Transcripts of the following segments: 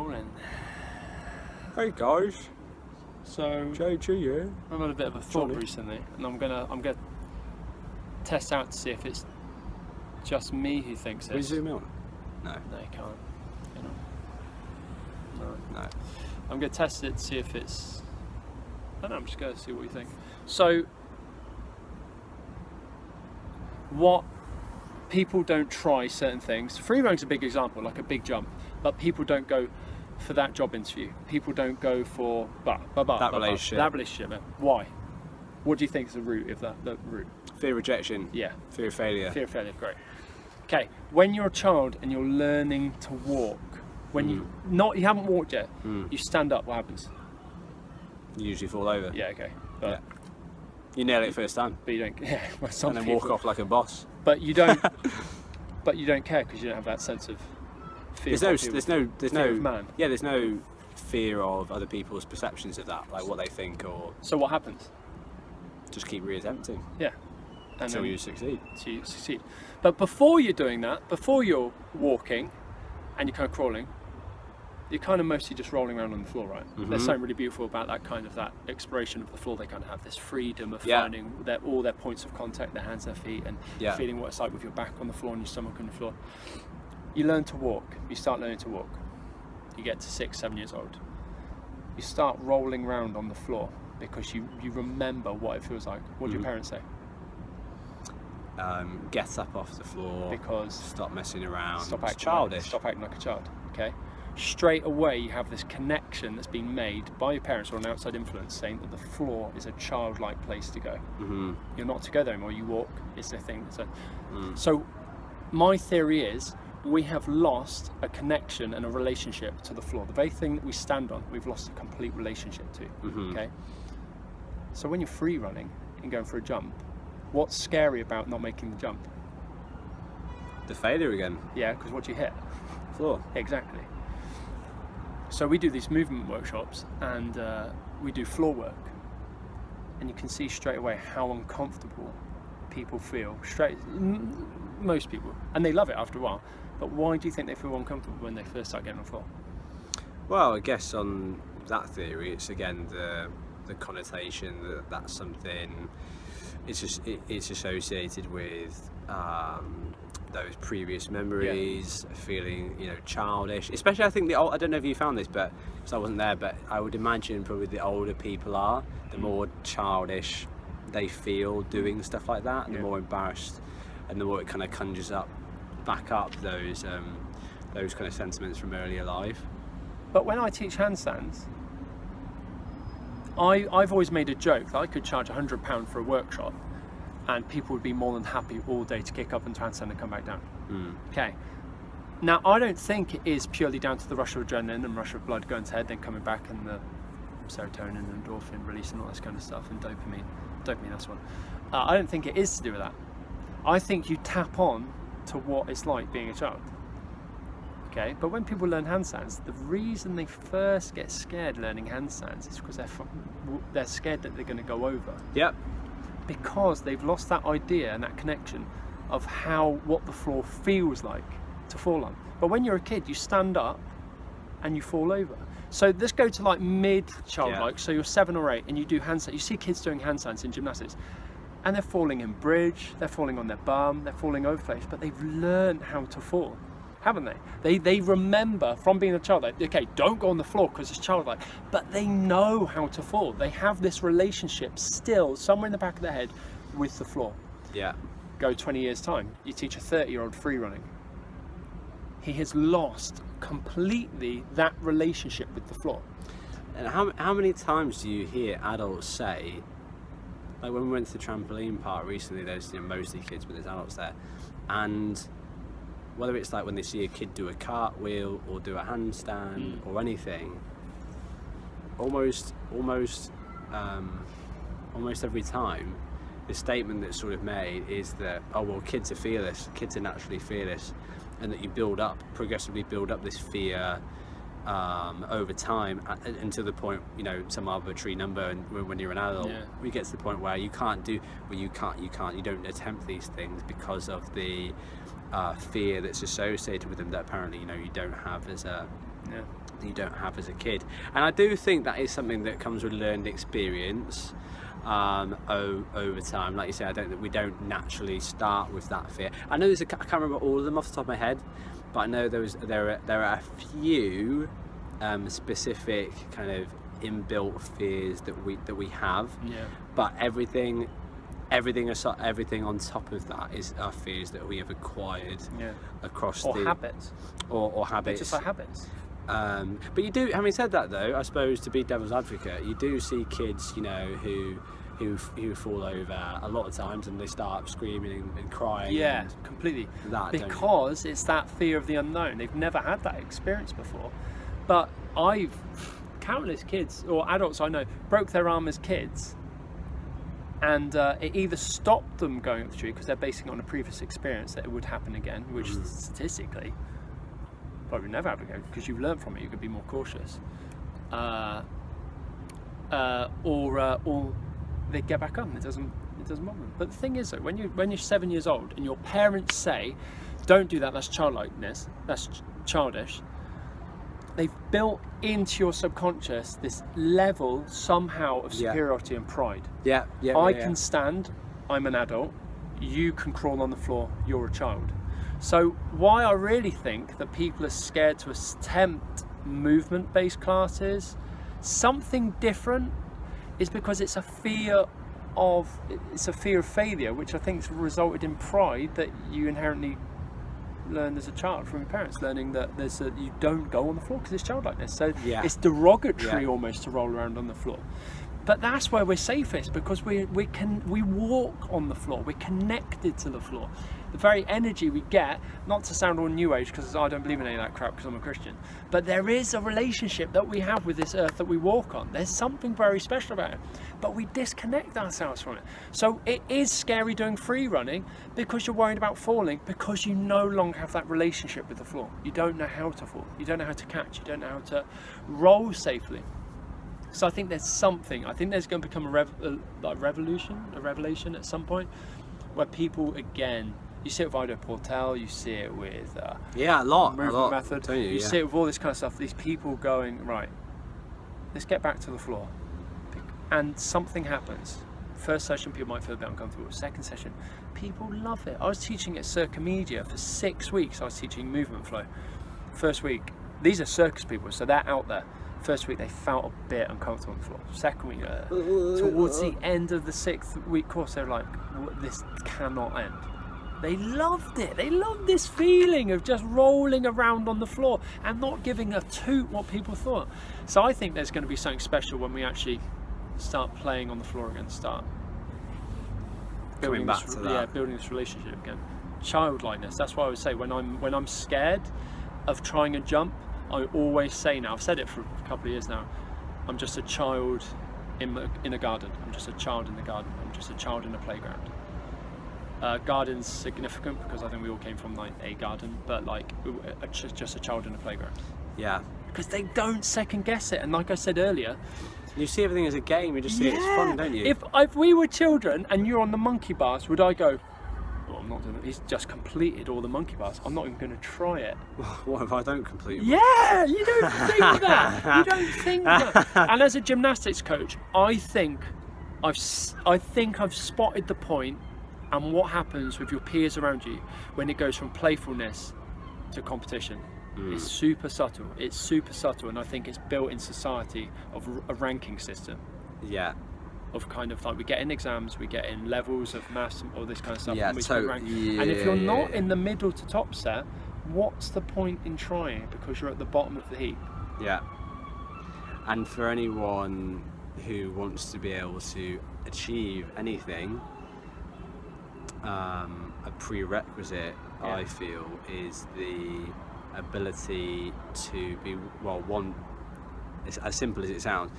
rolling. Hey guys, So JG here. I've had a bit of a thought Johnny. recently, and I'm gonna test out to see if it's just me who thinks Can we this. zoom in? No, No, you can't. You know. No. no. I'm gonna test it to see if it's. I don't know. I'm just gonna see what you think. So, what people don't try certain things. Free running's a big example, like a big jump, but people don't go for that job interview. People don't go for That relationship. That relationship. Why? What do you think is the root of that? The root? Fear of rejection. Yeah. Fear of failure. Fear of failure. Great. Okay. When you're a child and you're learning to walk, when you haven't walked yet, you stand up. What happens? You usually fall over. Yeah. Okay. But, Yeah. You nail it first time, but you don't. Yeah. Well, some and then people, walk off like a boss. But you don't. But you don't care because you don't have that sense of fear. There's no fear of man. Yeah, there's no fear of other people's perceptions of that, like what they think, or So what happens? just keep reattempting Yeah. And until then you succeed. so you succeed. But before you're doing that, before you're walking and you're kind of crawling, you're kind of mostly just rolling around on the floor, right? There's something really beautiful about that exploration of the floor. They kind of have this freedom of Yeah. finding all their points of contact, their hands, their feet, and Yeah. feeling what it's like with your back on the floor and your stomach on the floor. You learn to walk. You start learning to walk. You get to 6, 7 years old. You start rolling around on the floor because you remember what it feels like. What do your parents say? Get up off the floor. Because Stop messing around. stop It's acting childish. Stop acting like a child. Okay. Straight away, you have this connection that's been made by your parents or an outside influence, saying that the floor is a childlike place to go. You're not to go there anymore. You walk. It's a thing. So, my theory is we have lost a connection and a relationship to the floor. The very thing that we stand on, we've lost a complete relationship to. Okay. So when you're free running and going for a jump, what's scary about not making the jump? The failure again. Yeah, because what do you hit? Floor. Exactly. So we do these movement workshops and we do floor work, and you can see straight away how uncomfortable people feel. Most people, and they love it after a while. But why do you think they feel uncomfortable when they first start getting on the floor? Well, I guess on that theory, it's again the connotation that's something. It's associated with those previous memories, feeling childish. Especially, I think I don't know if you found this, but because I wasn't there, but I would imagine probably the older people are, the more childish they feel doing stuff like that, and the more embarrassed, and the more it kind of conjures back up those kind of sentiments from earlier life. But when I teach handstands, I've always made a joke that I could charge £100 for a workshop and people would be more than happy all day to kick up into handstand and come back down. Okay. Now, I don't think it is purely down to the rush of adrenaline and rush of blood going to head, then coming back, and the serotonin and endorphin release and all this kind of stuff, and dopamine, that's one. I don't think it is to do with that. I think you tap on to what it's like being a child. Okay, but when people learn handstands, the reason they first get scared learning handstands is because they're scared that they're going to go over. Yep. Because they've lost that idea and that connection of what the floor feels like to fall on. But when you're a kid, you stand up and you fall over. So let's go to like mid-childlike. So you're 7 or 8 and you do handstands. You see kids doing handstands in gymnastics, and they're falling in bridge, they're falling on their bum, they're falling over place, but they've learned how to fall, haven't they? They remember from being a child, like, okay, don't go on the floor because it's childlike, but they know how to fall. They have this relationship still somewhere in the back of their head with the floor. Yeah. Go 20 years time, you teach a 30-year-old free running. He has lost completely that relationship with the floor. And how many times do you hear adults say, like when we went to the trampoline park recently, there's mostly kids, but there's adults there, and whether it's like when they see a kid do a cartwheel or do a handstand or anything, almost every time the statement that's sort of made is that, oh well, kids are fearless, kids are naturally fearless, and that you progressively build up this fear over time until the point, some arbitrary number, and when you're an adult, we get to the point where you don't attempt these things because of the fear that's associated with them that apparently you don't have as a Yeah. that you don't have as a kid. And I do think that is something that comes with learned experience over time. Like you say, we don't naturally start with that fear. I know I can't remember all of them off the top of my head, but I know there are a few specific kind of inbuilt fears that we have. Yeah. But everything on top of that are fears that we have acquired across habits. Or habits. Just like habits. But you do, having said that though, I suppose to be devil's advocate, you do see kids, who fall over a lot of times and they start screaming and crying. Yeah, and completely. Because it's that fear of the unknown. They've never had that experience before. But countless kids or adults I know broke their arm as kids, and it either stopped them going up the tree because they're basing it on a previous experience that it would happen again, which statistically probably never happen again because you've learned from it. You could be more cautious, or they get back up and it doesn't bother them. But the thing is, though, when you're 7 years old and your parents say, "Don't do that. That's childlikeness. That's childish." They've built into your subconscious this level somehow of superiority and pride. I can stand, I'm an adult, you can crawl on the floor, you're a child. So why I really think that people are scared to attempt movement-based classes, something different, is because it's a fear of failure, which I think has resulted in pride that you inherently learned as a child from your parents, learning that you don't go on the floor because it's childlikeness. So it's derogatory almost to roll around on the floor. But that's where we're safest, because we walk on the floor, we're connected to the floor. The very energy we get, not to sound all new age because I don't believe in any of that crap because I'm a Christian, but there is a relationship that we have with this earth that we walk on. There's something very special about it, but we disconnect ourselves from it. So it is scary doing free running because you're worried about falling, because you no longer have that relationship with the floor. You don't know how to fall, you don't know how to catch, you don't know how to roll safely. So I think there's something. I think there's going to become a revelation at some point, where people again. You see it with Ido Portal. You see it with a lot method. You see it with all this kind of stuff. These people going, right, let's get back to the floor, and something happens. First session, people might feel a bit uncomfortable. Second session, people love it. I was teaching at Circa Media for 6 weeks. I was teaching movement flow. First week, these are circus people, so they're out there. First week they felt a bit uncomfortable on the floor. Second week, towards the end of the 6th week course, they were like, this cannot end. They loved it. They loved this feeling of just rolling around on the floor and not giving a toot what people thought. So I think there's going to be something special when we actually start playing on the floor again, start building back to that. Yeah, building this relationship again. Childlikeness. That's why I would say when I'm scared of trying a jump, I always say now, I've said it for a couple of years now, I'm just a child in a garden. I'm just a child in the garden. I'm just a child in a playground. Garden's significant because I think we all came from like a garden, but like just a child in a playground. Yeah. Because they don't second guess it, and like I said earlier, you see everything as a game. You just see it as fun, don't you? If we were children and you're on the monkey bars, would I go, "Oh, I'm not doing it. He's just completed all the monkey bars. I'm not even going to try it." What if I don't complete? Yeah, you don't think that. You don't think that. And as a gymnastics coach, I think I've spotted the point and what happens with your peers around you when it goes from playfulness to competition. It's super subtle. It's super subtle, and I think it's built in society of a ranking system. Yeah. Of kind of like we get in exams, we get in levels of maths and all this kind of stuff. Yeah, and we rank. Yeah, and if you're not in the middle to top set, what's the point in trying? Because you're at the bottom of the heap. Yeah. And for anyone who wants to be able to achieve anything, a prerequisite, I feel, is the ability to be, well, one, it's as simple as it sounds,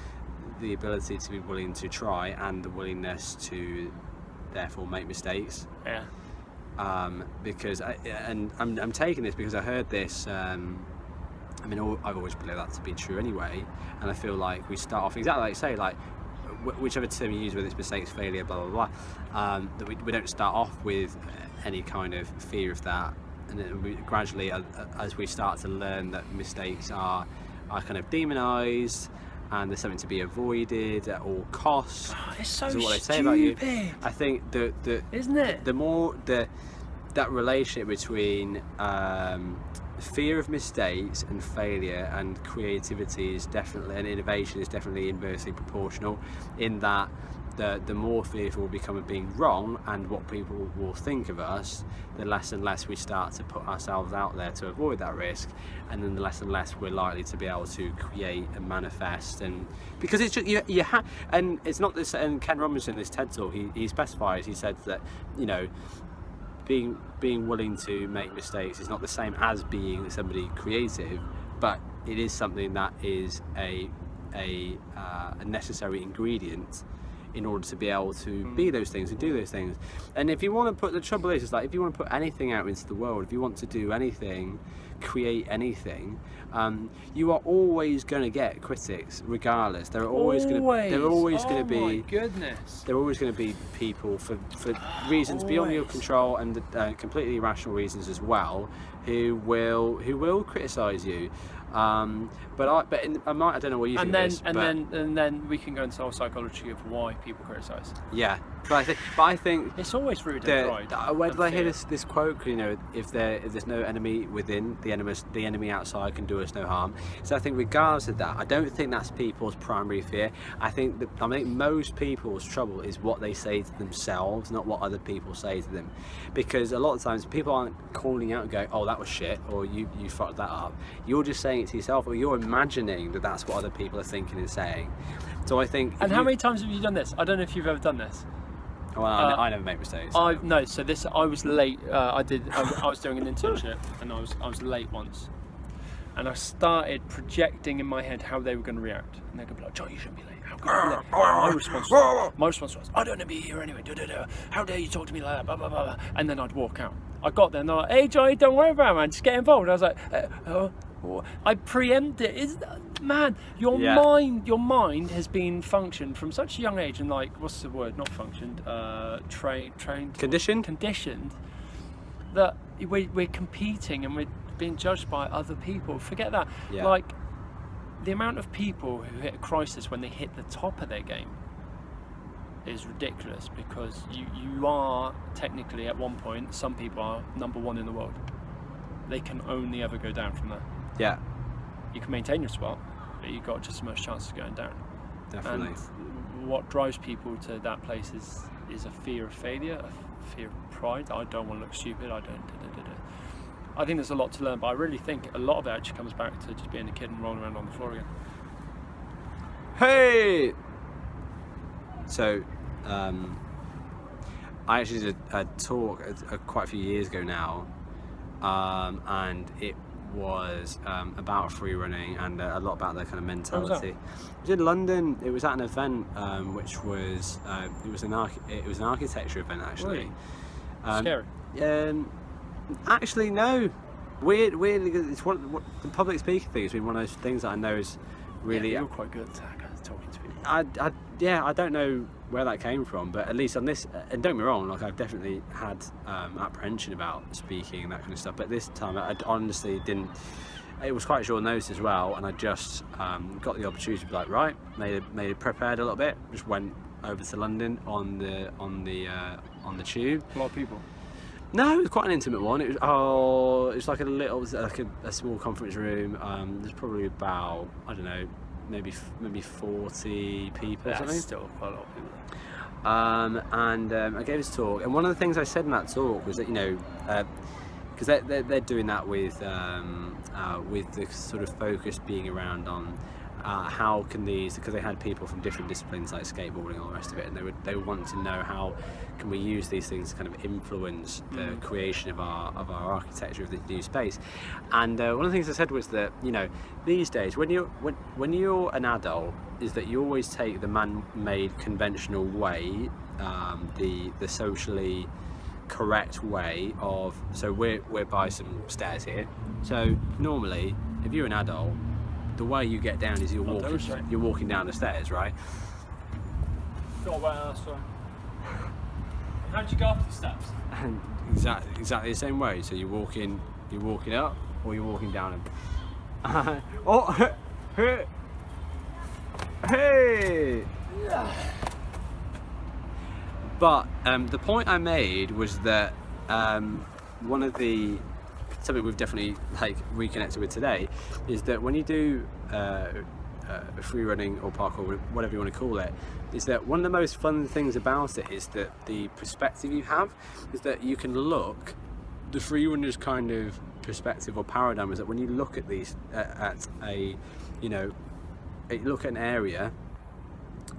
the ability to be willing to try and the willingness to therefore make mistakes. Yeah. Because I'm taking this because I heard this. I mean, I've always believed that to be true anyway, and I feel like we start off exactly like you say, like whichever term you use, whether it's mistakes, failure, blah blah blah, that we don't start off with any kind of fear of that and then we gradually, as we start to learn that mistakes are kind of demonized and there's something to be avoided at all costs. Oh, it's so is what they stupid. say about you. I think Isn't it? the more that relationship between fear of mistakes and failure and creativity is definitely, and innovation is definitely inversely proportional, in that the more fearful we become of being wrong and what people will think of us, the less and less we start to put ourselves out there to avoid that risk, and then the less and less we're likely to be able to create and manifest. And because it's just you have, and it's not this. And Ken Robinson, this TED talk, he specifies. He said that, you know, being willing to make mistakes is not the same as being somebody creative, but it is something that is a necessary ingredient in order to be able to be those things and do those things. And if you want to put, the trouble is like, if you want to put anything out into the world, if you want to do anything, create anything, you are always going to get critics regardless. There are always going to be my goodness. there are always going to be people for reasons beyond your control, and completely irrational reasons as well, who will criticize you. I don't know what you think of this, and then we can go into the whole psychology of why people criticize. yeah, but I think It's always rooted in pride. where did I hear fear. this quote? You know, if there's no enemy within, the enemy outside can do us no harm. So I think regardless of that, I don't think that's people's primary fear. I think most people's trouble is what they say to themselves, not what other people say to them. Because a lot of times people aren't calling out and going, "Oh, that was shit," or "you fucked that up." You're just saying it to yourself, or you're imagining that that's what other people are thinking and saying. So I think. And how many times have you done this? I don't know if you've ever done this. Well, I never make mistakes. I was late. I was doing an internship, and I was late once, and I started projecting in my head how they were going to react, and they're going to be like, "John, you shouldn't be late. How can you be late?" My response was, "I don't want to be here anyway. How dare you talk to me like that?" Blah, blah, blah, blah. And then I'd walk out. I got there, and they're like, "Hey, Johnny, don't worry about it, man. Just get involved." I was like, I preempt it. Man, your mind has been functioned from such a young age, and like, what's the word? Not functioned. Trained. Conditioned. That we're competing and we're being judged by other people. Forget that. Yeah. Like, the amount of people who hit a crisis when they hit the top of their game is ridiculous, because you are technically, at one point, some people are number one in the world. They can only ever go down from there. Yeah, You can maintain your spot, but you've got just as much chance of going down. definitely. And what drives people to that place is a fear of failure, a fear of pride. I don't want to look stupid. I think there's a lot to learn, but I really think a lot of it actually comes back to just being a kid and rolling around on the floor again. Hey! So, I actually did a talk quite a few years ago now, and it was about free running and a lot about their kind of mentality. It was in London. It was at an event which was it was an architecture event actually. Really? Scary. Actually, no. Weirdly, it's the public speaking thing has been one of those things that I know is really. You're quite good at talking to people. I don't know where that came from, but at least on this, and don't get me wrong, like I've definitely had apprehension about speaking and that kind of stuff, but this time I honestly didn't. It was quite short notice as well, and I just got the opportunity to be like, right, made it prepared a little bit, just went over to London on the tube. A lot of people. No, it was quite an intimate one. It was like a small conference room. There's probably about, I don't know, maybe 40 people or something. That's still quite a lot of people. And I gave this talk, and one of the things I said in that talk was that, you know, because they're doing that with the sort of focus being around on how can these, because they had people from different disciplines like skateboarding and all the rest of it, and they want to know how can we use these things to kind of influence the creation of our architecture of the new space. And one of the things I said was that, you know, these days when you're an adult, is that you always take the man-made conventional way, the socially correct way of, so we're by some stairs here, so normally if you're an adult, the way you get down is you're walking down the stairs, right? Oh, well, sorry. How'd you go up the steps? And exactly the same way. So you're walking up, or you're walking down them. Oh, hey! But the point I made was that something we've definitely like reconnected with today is that when you do free running or parkour, whatever you want to call it, is that one of the most fun things about it is that the perspective you have is that you can look, the free runner's kind of perspective or paradigm is that when you look at these look at an area,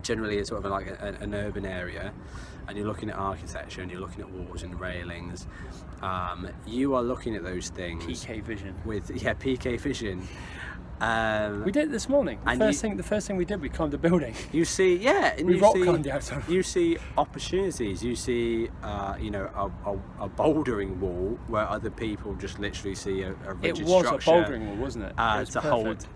generally it's sort of like an urban area, and you're looking at architecture and you're looking at walls and railings, you are looking at those things PK vision. PK vision. We did it this morning. The first thing we did, we climbed a building. You see, and we rock climbed the outside. You see opportunities. You see, a bouldering wall where other people just literally see a rigid structure. It was a bouldering wall, wasn't it?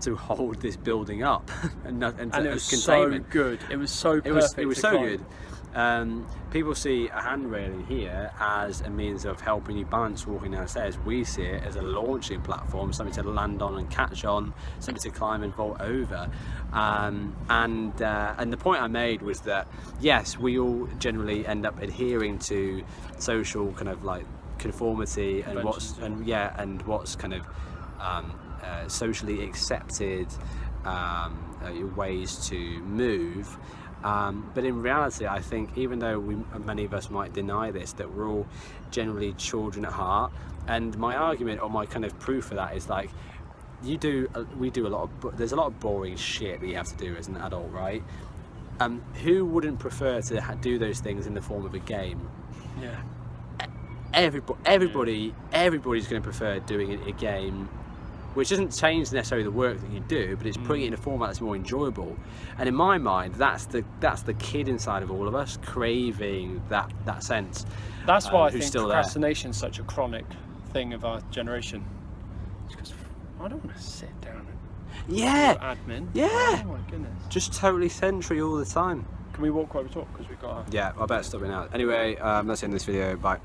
To hold this building up and it was containment. So good. It was so perfect. It was so good. People see a hand railing here as a means of helping you balance walking downstairs. We see it as a launching platform, something to land on and catch on, something to climb and vault over. And the point I made was that yes, we all generally end up adhering to social kind of like conformity and what's kind of socially accepted ways to move. But in reality, I think even though many of us might deny this, that we're all generally children at heart. And my argument, or my kind of proof for that, is like we do a lot of. There's a lot of boring shit that you have to do as an adult, right? Who wouldn't prefer to do those things in the form of a game? Yeah. Everybody's going to prefer doing a game, which doesn't change necessarily the work that you do, but it's putting it in a format that's more enjoyable. And in my mind, that's the kid inside of all of us craving that sense. That's why I who's think still procrastination is such a chronic thing of our generation. Because I don't want to sit down and do admin. Yeah. Oh my goodness. Just totally sedentary all the time. Can we walk while we talk? Because we've got. Yeah, I better stop it now. Anyway, that's the end of this video. Bye.